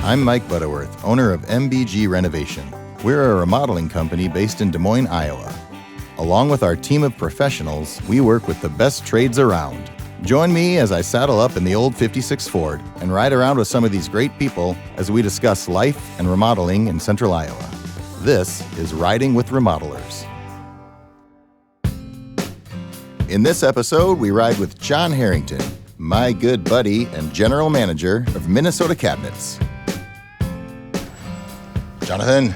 I'm Mike Butterworth, owner of MBG Renovation. We're a remodeling company based in Des Moines, Iowa. Along with our team of professionals, we work with the best trades around. Join me as I saddle up in the old 56 Ford and ride around with some of these great people as we discuss life and remodeling in central Iowa. This is Riding with Remodelers. In this episode, we ride with John Harrington, my good buddy and general manager of Minnesota Cabinets. Jonathan,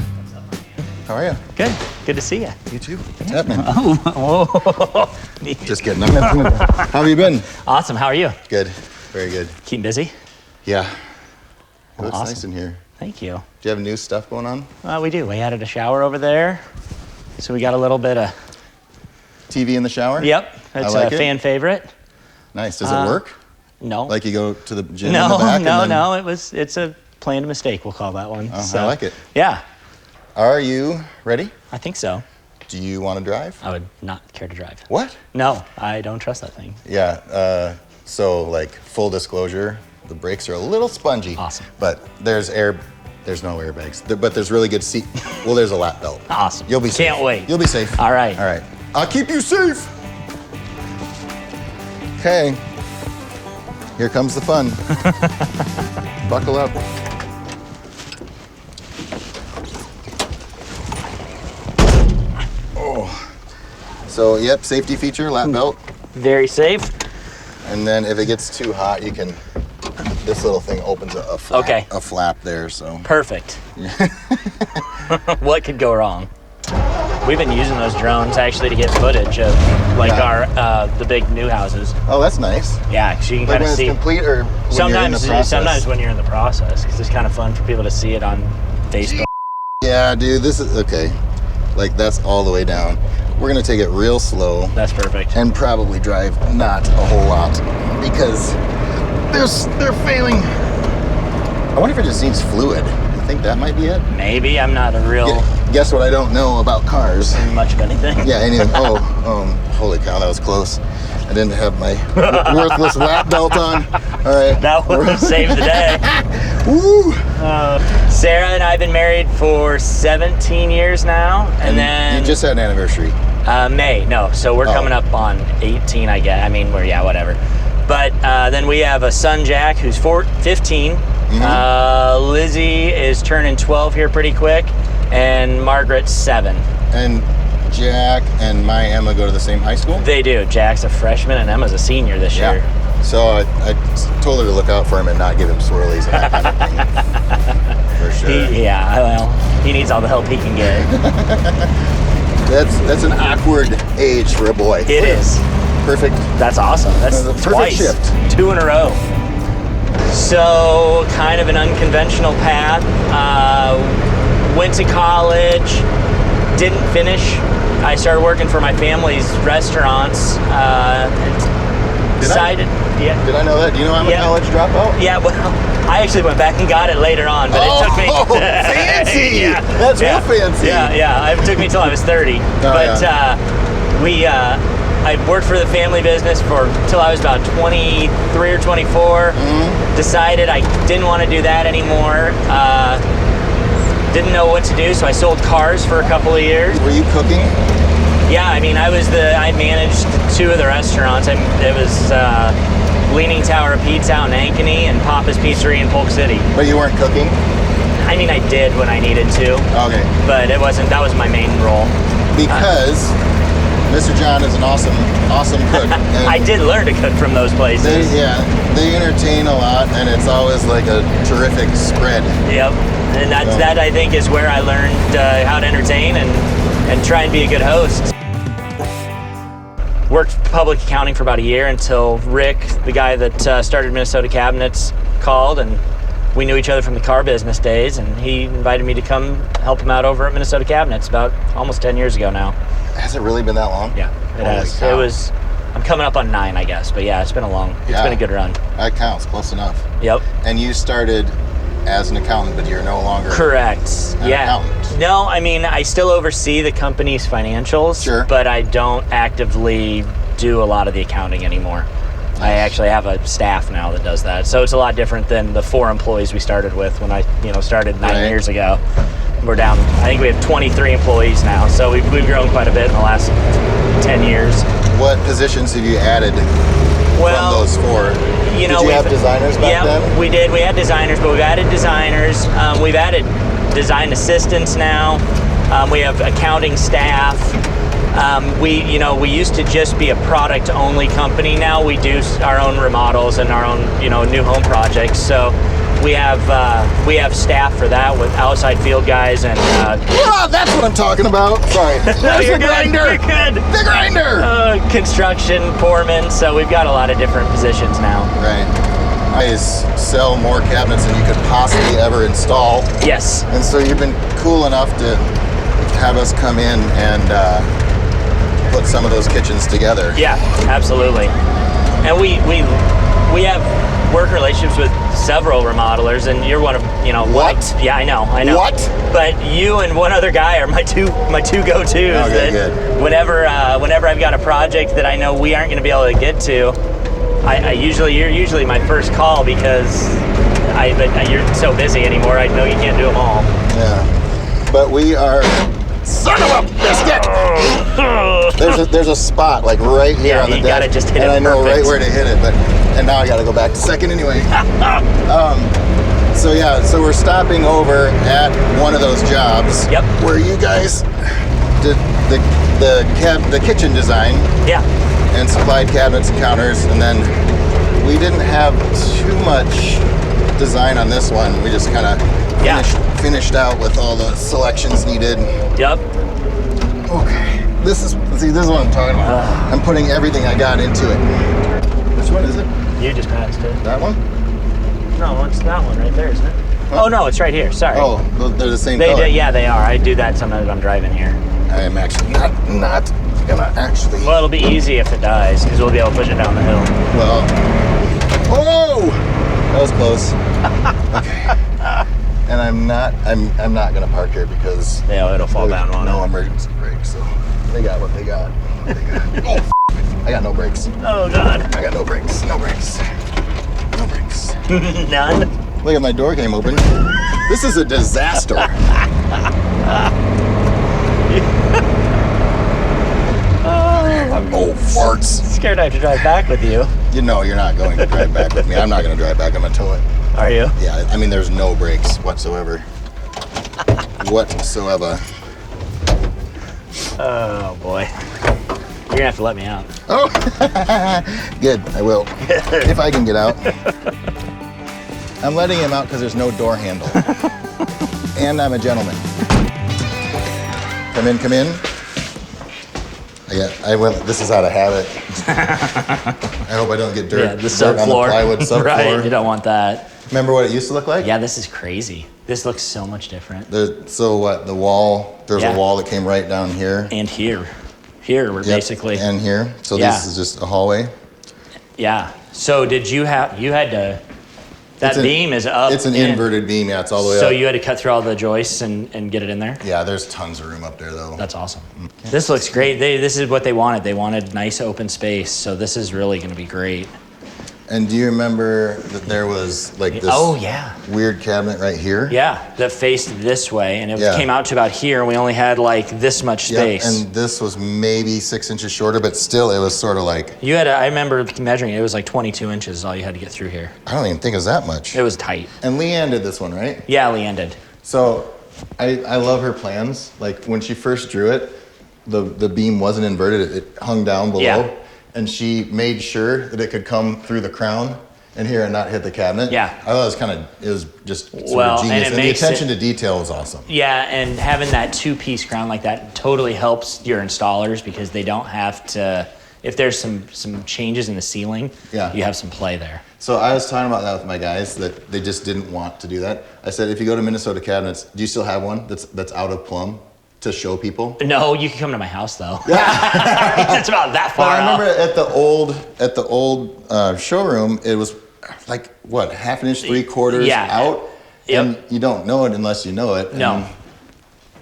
how are you? Good. Good to see you. You too. What's happening? Oh, Just kidding. How have you been? Awesome. How are you? Good. Very good. Keeping busy? Yeah. It looks Awesome. nice in here. Thank you. Do you have new stuff going on? We do. We added a shower over there, so we got a little bit of... TV in the shower? Yep. It's like a it. fan favorite. Nice. Does it work? No. Like you go to the gym in No, the back? no. It's a planned mistake, we'll call that one. Oh, I like it. Yeah, Are you ready? I think so. Do you want to drive? I would not care to drive. What? No, I don't trust that thing. Yeah. So, like, full disclosure, the brakes are a little spongy. Awesome. But there's no airbags. But there's really good seat. Well, there's a lap belt. Awesome. You'll be safe. Can't wait. You'll be safe. All right. All right. I'll keep you safe. Okay. Here comes the fun. Buckle up. Oh. So, yep, safety feature, lap belt. Very safe. And then if it gets too hot, you can, this little thing opens a flap, Okay. a flap there, so. Perfect. What could go wrong? We've been using those drones actually to get footage of the big new houses. Oh, that's nice. Yeah, because you can Like kind when of see. it's complete or when you're in the process? Sometimes when you're in the process, because it's kind of fun for people to see it on Facebook. Yeah, dude, this is, okay. Like, that's all the way down. We're gonna take it real slow That's perfect. and probably drive not a whole lot because they're failing. I wonder if it just needs fluid. You think that might be it? Maybe I'm not a real Guess what I don't know about cars? much of anything. Yeah, anything. Holy cow, that was close. I didn't have my worthless lap belt on. All right. That would save the day. Woo! Sarah and I have been married for 17 years now, and then You just had an anniversary. May. No, so we're coming up on 18. I guess. I mean, whatever. But then we have a son, Jack, who's 15. Lizzie is turning 12 here pretty quick, and Margaret's 7. And Jack and my Emma go to the same high school? They do. Jack's a freshman, and Emma's a senior this year. So I told her to look out for him and not give him swirlies and that kind of thing. For sure. He needs all the help he can get. That's an awkward age for a boy. It is. Perfect. That's awesome. That's Perfect twice. shift. 2 in a row. So, kind of an unconventional path. Went to college, didn't finish. I started working for my family's restaurants. Decided. Did I know that? Do you know I'm a college dropout? Yeah, well, I actually went back and got it later on, but it took me. Fancy! That's real fancy. Yeah. It took me till I was 30. I worked for the family business till I was about 23 or 24. Decided I didn't want to do that anymore. Didn't know what to do, so I sold cars for a couple of years. Were you cooking? Yeah, I mean, I managed 2 of the restaurants. It was Leaning Tower Pizza out in Ankeny and Papa's Pizzeria in Polk City. But you weren't cooking? I mean, I did when I needed to. Okay. But that was my main role. Because Mr. John is an awesome cook. And I did learn to cook from those places. They entertain a lot, and it's always like a terrific spread. Yep. And that I think is where I learned how to entertain and try and be a good host. Worked public accounting for about a year until Rick, the guy that started Minnesota Cabinets, called, and we knew each other from the car business days, and he invited me to come help him out over at Minnesota Cabinets about almost 10 years ago now. Has it really been that long? Yeah, it has. Cow. I'm coming up on 9, I guess, but yeah, it's been a good run. That counts, close enough. Yep. And you started as an accountant, but you're no longer Correct. an accountant. No, I mean, I still oversee the company's financials, Sure. but I don't actively do a lot of the accounting anymore. I actually have a staff now that does that. So it's a lot different than the 4 employees we started with when I started 9 years ago. We're down, I think we have 23 employees now. So we've grown quite a bit in the last 10 years. What positions have you added from those 4? Did you have designers back then? Yeah, we did. We had designers, but we've added designers. We've added design assistants now. We have accounting staff. We used to just be a product-only company. Now we do our own remodels and our own, new home projects. So we have staff for that with outside field guys and. That's what I'm talking about. Sorry. There's the grinder. You're good. The grinder. Construction foreman. So we've got a lot of different positions now. Right. I sell more cabinets than you could possibly ever install. Yes. And so you've been cool enough to have us come in and put some of those kitchens together. Yeah, absolutely. And we have work relationships with several remodelers, and you're one of What? Yeah, I know. What? But you and one other guy are my two go-tos. Okay, good. Whenever I've got a project that I know we aren't going to be able to get to, you're usually my first call because you're so busy anymore. I know you can't do them all. Yeah, but we are. Son of a biscuit! There's a spot like right here on the desk, gotta just hit and it I know perfect. right where to hit it. And now I got to go back to second anyway. So we're stopping over at one of those jobs. Yep. Where you guys did the kitchen design. Yeah. And supplied cabinets and counters, and then we didn't have too much design on this one. We just kind of finished out with all the selections needed. Yep. Okay. This is what I'm talking about. I'm putting everything I got into it. Which one is it? You just passed it. That one? No, it's that one right there, isn't it? Huh? Oh no, it's right here. Sorry. Oh, they're the same color. Yeah, they are. I do that sometimes when I'm driving here. I am actually not gonna actually. Well, it'll be easy if it dies, because we'll be able to push it down the hill. Well. Oh! That was close. Okay. And I'm not gonna park here because it'll fall down on no emergency brakes, so they got what they got. Oh, I got no brakes. Oh God. I got no brakes. No brakes. No brakes. None. Look at my door came open. This is a disaster. Oh, farts. Scared I have to drive back with you. You know you're not going to drive back with me. I'm not going to drive back. I'm going to tow it. Are you? Yeah, I mean, there's no brakes whatsoever. Whatsoever. Oh, boy. You're going to have to let me out. Oh, good. I will. If I can get out. I'm letting him out because there's no door handle. And I'm a gentleman. Come in, come in. I will. This is out of habit. I hope I don't get dirt, The dirt on the plywood subfloor. Right, you don't want that. Remember what it used to look like? Yeah, this is crazy. This looks so much different. So what? The wall. There's a wall that came right down here. And here, we're basically. And here. So this is just a hallway. Yeah. So did you had to? That beam is up. It's an inverted beam. Yeah, it's all the way up. So you had to cut through all the joists and get it in there? Yeah, there's tons of room up there, though. That's awesome. This looks great. This is what they wanted. They wanted nice open space. So this is really going to be great. And do you remember that there was like this weird cabinet right here? Yeah, that faced this way, and it came out to about here, and we only had like this much space. And this was maybe 6 inches shorter, but still it was sort of like... I remember measuring it was like 22 inches is all you had to get through here. I don't even think it was that much. It was tight. And Leanne did this one, right? Yeah, Leanne did. So I love her plans. Like when she first drew it, the beam wasn't inverted, it hung down below. Yeah. And she made sure that it could come through the crown and here and not hit the cabinet. Yeah. I thought it was just sort of genius. And the attention to detail was awesome. Yeah, and having that two-piece crown like that totally helps your installers because they don't have to, if there's some changes in the ceiling, you have some play there. So I was talking about that with my guys, that they just didn't want to do that. I said, if you go to Minnesota Cabinets, do you still have one that's out of plumb? To show people? No, you can come to my house though. It's about that far. I remember at the old showroom, it was like what, 1/2 inch, 3/4 out, and you don't know it unless you know it. No,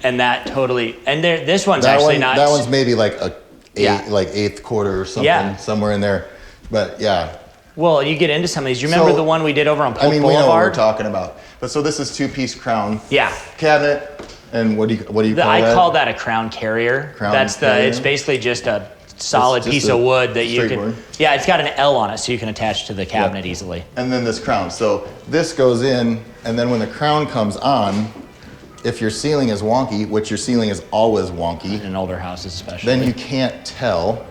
and that totally. And this one's actually not. That one's maybe like like 1/8 quarter or something, somewhere in there. But yeah, Well, you get into some of these. You remember the one we did over on Polk I mean, we Boulevard? know what we're talking about. But so this is 2-piece crown. Yeah. Cabinet, and what do you call that? I call that a crown carrier. It's basically just a solid piece of wood that you can. Yeah, it's got an L on it, so you can attach to the cabinet easily. And then this crown. So this goes in, and then when the crown comes on, if your ceiling is wonky, which your ceiling is always wonky, in older houses especially, then you can't tell.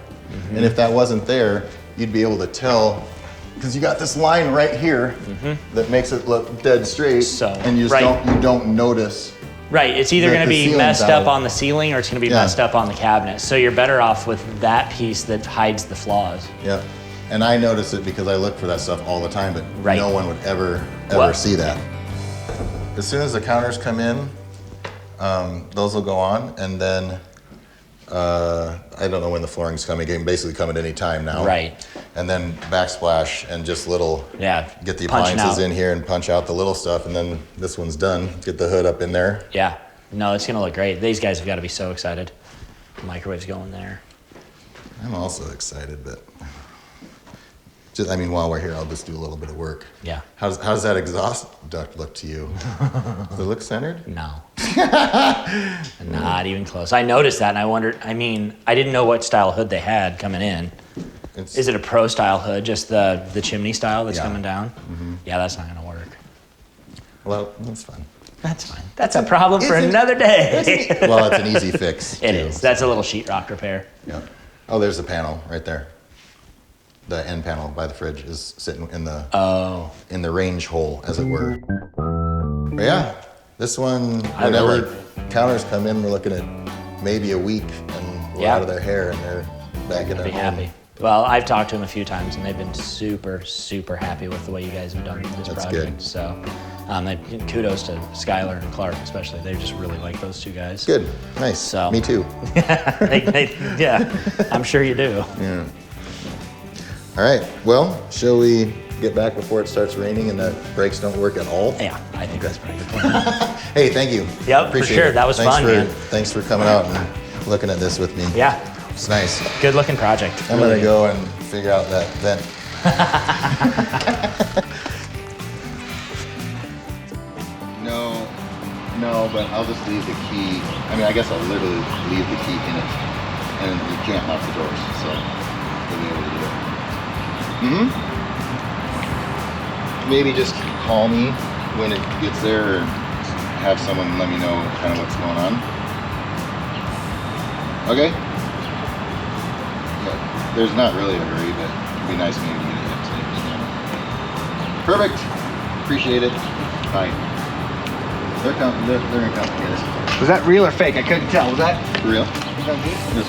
And if that wasn't there, you'd be able to tell, because you got this line right here that makes it look dead straight, and you just don't notice. Right, it's either going to be messed up on the ceiling or it's going to be messed up on the cabinet. So you're better off with that piece that hides the flaws. Yeah, and I notice it because I look for that stuff all the time, but no one would ever see that. As soon as the counters come in, those will go on, and then I don't know when the flooring's coming. It can basically come at any time now. Right. And then backsplash and just little, get the appliances in here and punch out the little stuff, and then this one's done. Get the hood up in there. Yeah. No, it's gonna look great. These guys have got to be so excited. The microwave's going there. I'm also excited, but just, I mean, while we're here, I'll just do a little bit of work. Yeah. How's that exhaust duct look to you? Does it look centered? No. Not even close. I noticed that and I wondered, I mean, I didn't know what style hood they had coming in. Is it a pro style hood, just the chimney style that's coming down? Yeah, that's not gonna work. Well, that's fine. That's fine. That's a problem for another day. Well, it's an easy fix. It is. That's a little sheetrock repair. Yeah. Oh, there's the panel right there. The end panel by the fridge is sitting in the range hole, as it were. But yeah, this one, whenever counters come in, we're looking at maybe a week, and we're out of their hair, and they're back in their home. Happy. Well, I've talked to them a few times, and they've been super, super happy with the way you guys have done this project. Good. So, kudos to Skylar and Clark, especially. They just really like those two guys. Good. Nice. So. Me too. Yeah, I'm sure you do. Yeah. All right. Well, shall we get back before it starts raining and the brakes don't work at all? Yeah, I think that's pretty good. Hey, thank you. Yep, for sure. That was fun, man. Thanks for coming out and looking at this with me. Yeah. It's nice. Good looking project. I'm going to go and figure out that vent. No, but I'll just leave the key. I mean, I guess I'll literally leave the key in it. And you can't lock the doors, so you'll be able to do it. Maybe just call me when it gets there, or have someone let me know kind of what's going on. Okay? Yeah, there's not really a hurry, but it'd be nice maybe to get it today. Perfect. Appreciate it. Bye. They're gonna come, guys. Was that real or fake? I couldn't tell. Was that Real? Was that good? Just